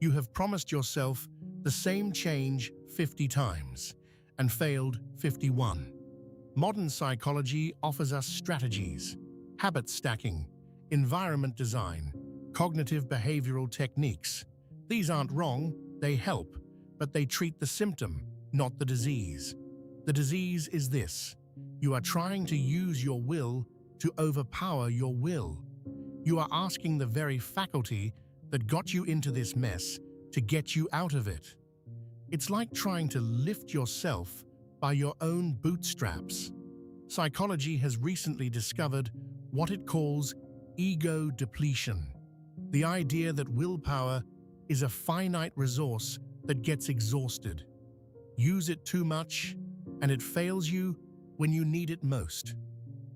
You have promised yourself the same change 50 times and failed 51. Modern psychology offers us strategies, habit stacking, environment design, cognitive behavioral techniques. These aren't wrong, they help, but they treat the symptom, not the disease. The disease is this: you are trying to use your will to overpower your will. You are asking the very faculty that got you into this mess to get you out of it. It's like trying to lift yourself by your own bootstraps. Psychology has recently discovered what it calls ego depletion, the idea that willpower is a finite resource that gets exhausted. Use it too much, and it fails you when you need it most.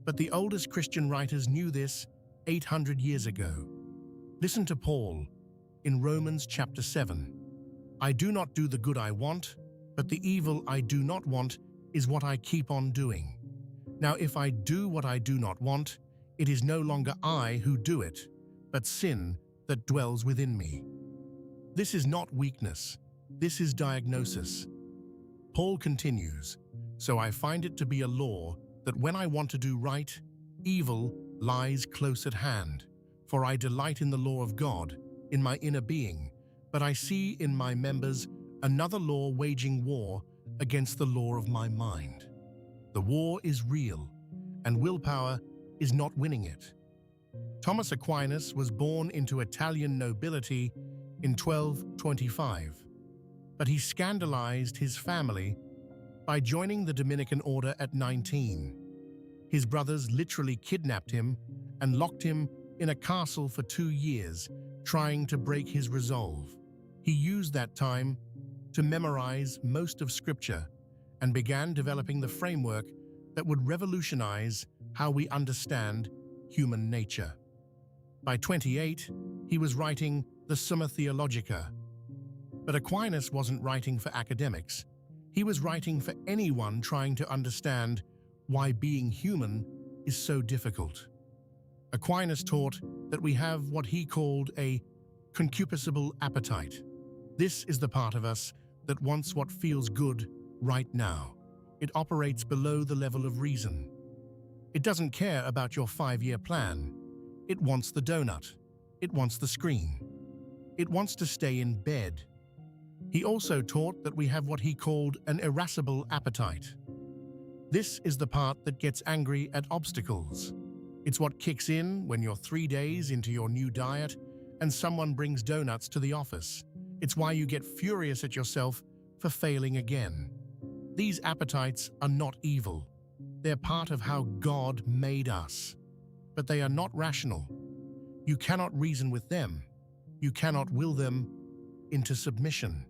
But the oldest Christian writers knew this 800 years ago. Listen to Paul in Romans chapter 7. I do not do the good I want, but the evil I do not want is what I keep on doing. Now if I do what I do not want, it is no longer I who do it, but sin that dwells within me. This is not weakness, this is diagnosis. Paul continues, so I find it to be a law that when I want to do right, evil lies close at hand. For I delight in the law of God, in my inner being, but I see in my members another law waging war against the law of my mind. The war is real, and willpower is not winning it. Thomas Aquinas was born into Italian nobility in 1225, but he scandalized his family by joining the Dominican order at 19. His brothers literally kidnapped him and locked him in a castle for 2 years, trying to break his resolve. He used that time to memorize most of Scripture and began developing the framework that would revolutionize how we understand human nature. By 28, he was writing the Summa Theologica. But Aquinas wasn't writing for academics. He was writing for anyone trying to understand why being human is so difficult. Aquinas taught that we have what he called a concupiscible appetite. This is the part of us that wants what feels good right now. It operates below the level of reason. It doesn't care about your 5-year plan. It wants the donut. It wants the screen. It wants to stay in bed. He also taught that we have what he called an irascible appetite. This is the part that gets angry at obstacles. It's what kicks in when you're 3 days into your new diet and someone brings donuts to the office. It's why you get furious at yourself for failing again. These appetites are not evil. They're part of how God made us. But they are not rational. You cannot reason with them. You cannot will them into submission.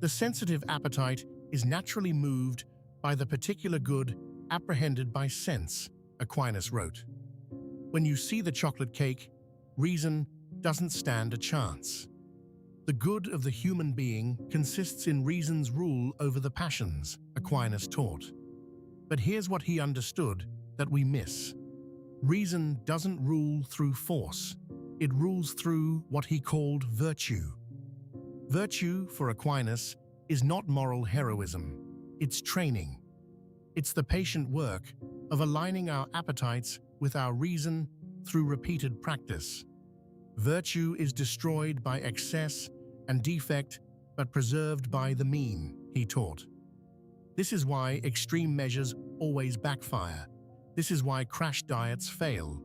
The sensitive appetite is naturally moved by the particular good apprehended by sense, Aquinas wrote. When you see the chocolate cake, reason doesn't stand a chance. The good of the human being consists in reason's rule over the passions, Aquinas taught. But here's what he understood that we miss. Reason doesn't rule through force. It rules through what he called virtue. Virtue, for Aquinas, is not moral heroism. It's training. It's the patient work of aligning our appetites with our reason through repeated practice. Virtue is destroyed by excess and defect, but preserved by the mean, he taught. This is why extreme measures always backfire. This is why crash diets fail,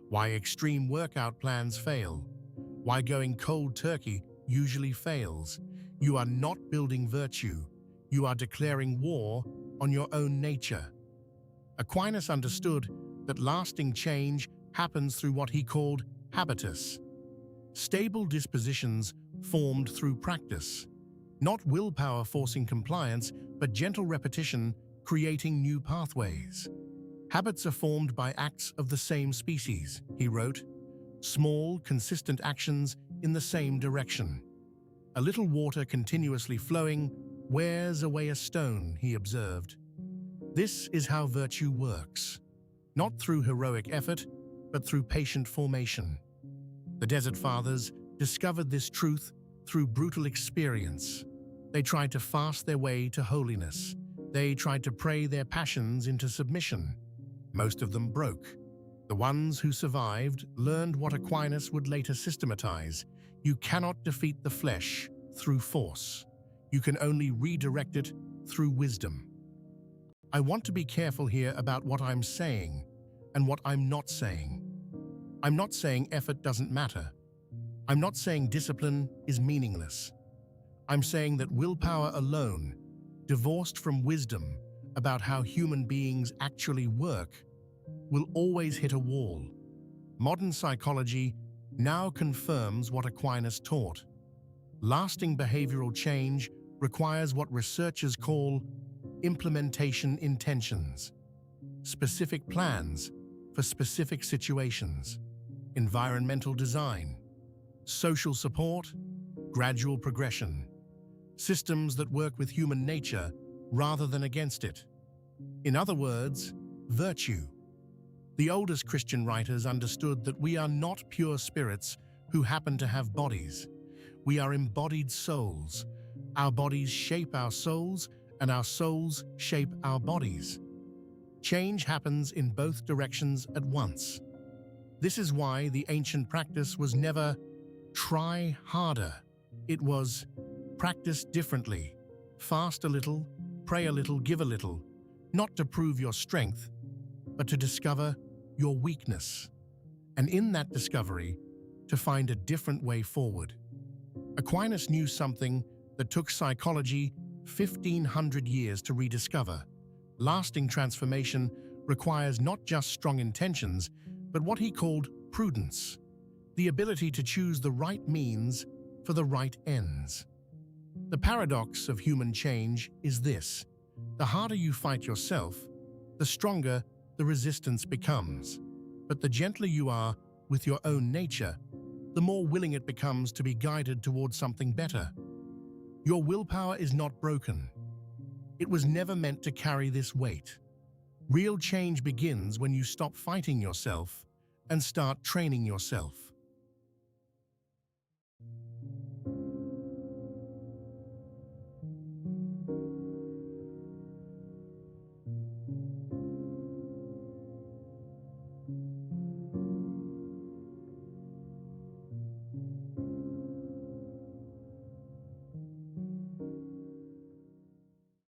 why extreme workout plans fail, why going cold turkey usually fails. You are not building virtue. You are declaring war on your own nature. Aquinas understood that lasting change happens through what he called habitus, stable dispositions formed through practice. Not willpower forcing compliance, but gentle repetition creating new pathways. Habits are formed by acts of the same species, he wrote. Small, consistent actions in the same direction. A little water continuously flowing wears away a stone, he observed. This is how virtue works. Not through heroic effort, but through patient formation. The Desert Fathers discovered this truth through brutal experience. They tried to fast their way to holiness. They tried to pray their passions into submission. Most of them broke. The ones who survived learned what Aquinas would later systematize. You cannot defeat the flesh through force. You can only redirect it through wisdom. I want to be careful here about what I'm saying and what I'm not saying. I'm not saying effort doesn't matter. I'm not saying discipline is meaningless. I'm saying that willpower alone, divorced from wisdom about how human beings actually work, will always hit a wall. Modern psychology now confirms what Aquinas taught. Lasting behavioral change requires what researchers call implementation intentions, specific plans for specific situations, environmental design, social support, gradual progression, systems that work with human nature rather than against it. In other words, virtue. The oldest Christian writers understood that we are not pure spirits who happen to have bodies. We are embodied souls. Our bodies shape our souls, and our souls shape our bodies. Change happens in both directions at once. This is why the ancient practice was never try harder. It was practice differently, fast a little, pray a little, give a little, not to prove your strength, but to discover your weakness, and in that discovery, to find a different way forward. Aquinas knew something that took psychology 1,500 years to rediscover. Lasting transformation requires not just strong intentions, but what he called prudence, the ability to choose the right means for the right ends. The paradox of human change is this: the harder you fight yourself, the stronger the resistance becomes. But the gentler you are with your own nature, the more willing it becomes to be guided towards something better. Your willpower is not broken. It was never meant to carry this weight. Real change begins when you stop fighting yourself and start training yourself.